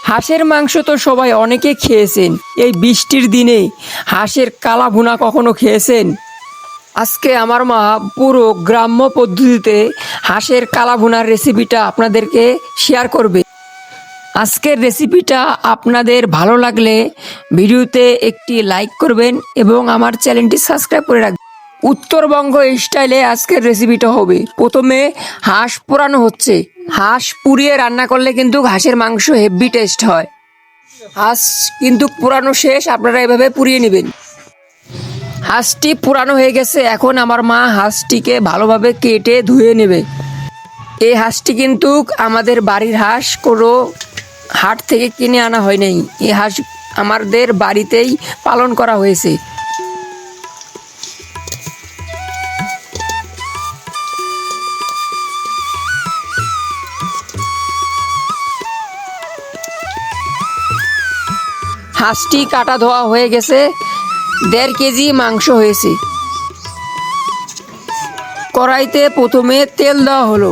হাঁসের মাংস তো সবাই অনেকে খেয়েছেন। এই বৃষ্টির দিনে হাঁসের কালা ভুনা কখনো খেয়েছেন? আজকে আমার মা পুরো গ্রাম্য পদ্ধতিতে হাঁসের কালা ভুনার রেসিপিটা আপনাদেরকে শেয়ার করবে। আজকের রেসিপিটা আপনাদের ভালো লাগলে ভিডিওতে একটি লাইক করবেন এবং আমার চ্যানেলটি সাবস্ক্রাইব করে রাখবেন। উত্তরবঙ্গ স্টাইলে আজকের রেসিপিটা হবে। প্রথমে হাঁস পোড়ানো হচ্ছে। হাঁস পুড়িয়ে রান্না করলে কিন্তু হাঁসের মাংস হেভি টেস্ট হয়। হাঁস কিন্তু পোড়ানো শেষ, আপনারা এভাবে পুড়িয়ে নেবেন। হাঁসটি পুরানো হয়ে গেছে। এখন আমার মা হাঁসটিকে ভালোভাবে কেটে ধুয়ে নেবে। এই হাঁসটি কিন্তু আমাদের বাড়ির হাঁস, কোনো হাট থেকে কিনে আনা হয় নাই। এই হাঁস আমাদের বাড়িতেই পালন করা হয়েছে। হাঁসটি কাটা ধোয়া হয়ে গেছে। 1.5 কেজি মাংস হয়েছে। কড়াইতে প্রথমে তেল দেওয়া হলো।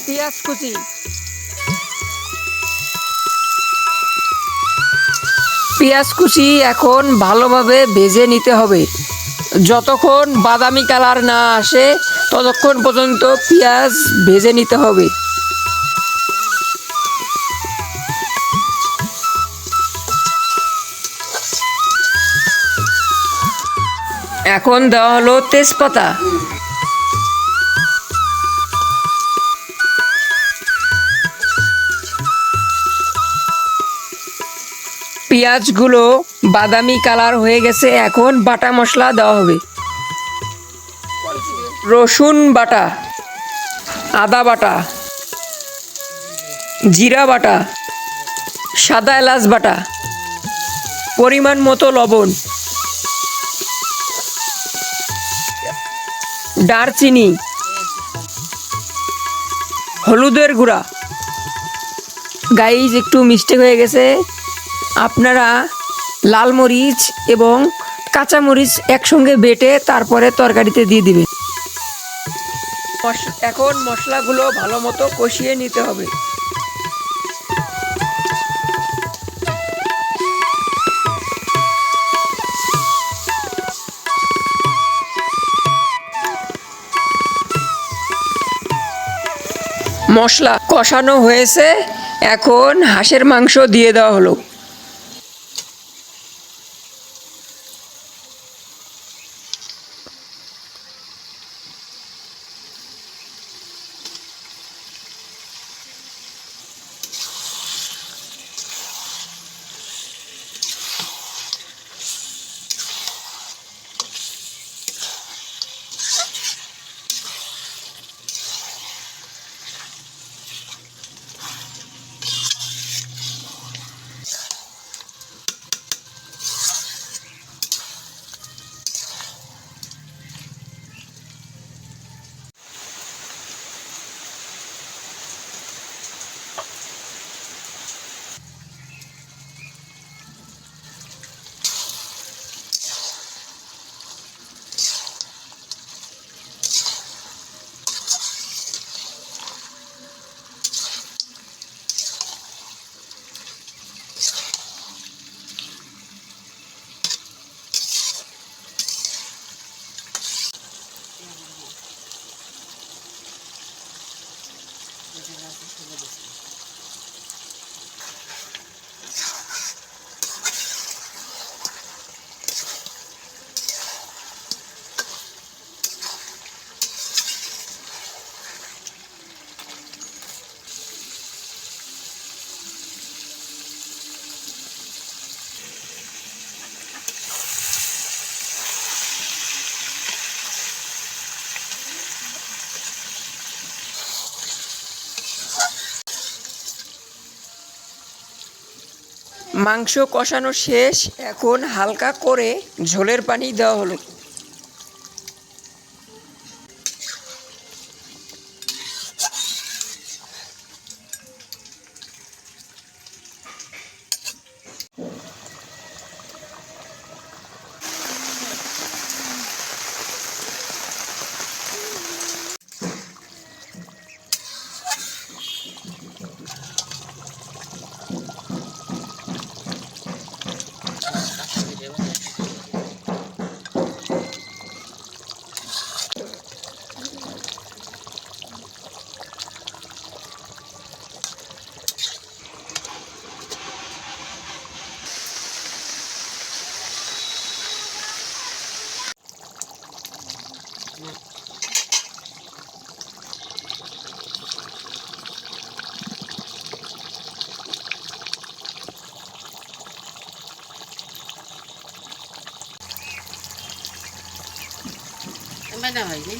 পেঁয়াজ কুচি, পেঁয়াজ কুচি এখন ভালোভাবে ভেজে নিতে হবে। যতক্ষণ বাদামি কালার না আসে ততক্ষণ পর্যন্ত পেঁয়াজ ভেজে নিতে হবে। এখন দেওয়া হলো তেজপাতা। পেঁয়াজগুলো বাদামি কালার হয়ে গেছে। এখন বাটা মশলা দেওয়া হবে। রসুন বাটা, আদা বাটা, জিরা বাটা, সাদা এলাচ বাটা, পরিমাণ মতো লবণ, দারচিনি, হলুদের গুঁড়া। গাইজ একটু মিস্টেক হয়ে গেছে, আপনারা লাল মরিচ এবং কাঁচা মরিচ একসঙ্গে বেটে তারপরে তরকারিতে দিয়ে দিবেন। এখন মশলাগুলো ভালো মতো কষিয়ে নিতে হবে। মশলা কষানো হয়েছে। এখন হাঁসের মাংস দিয়ে দেওয়া হলো। মাংস কষানো শেষ। এখন হালকা করে ঝোলের পানি দেওয়া হলো। ময়দা ভাজি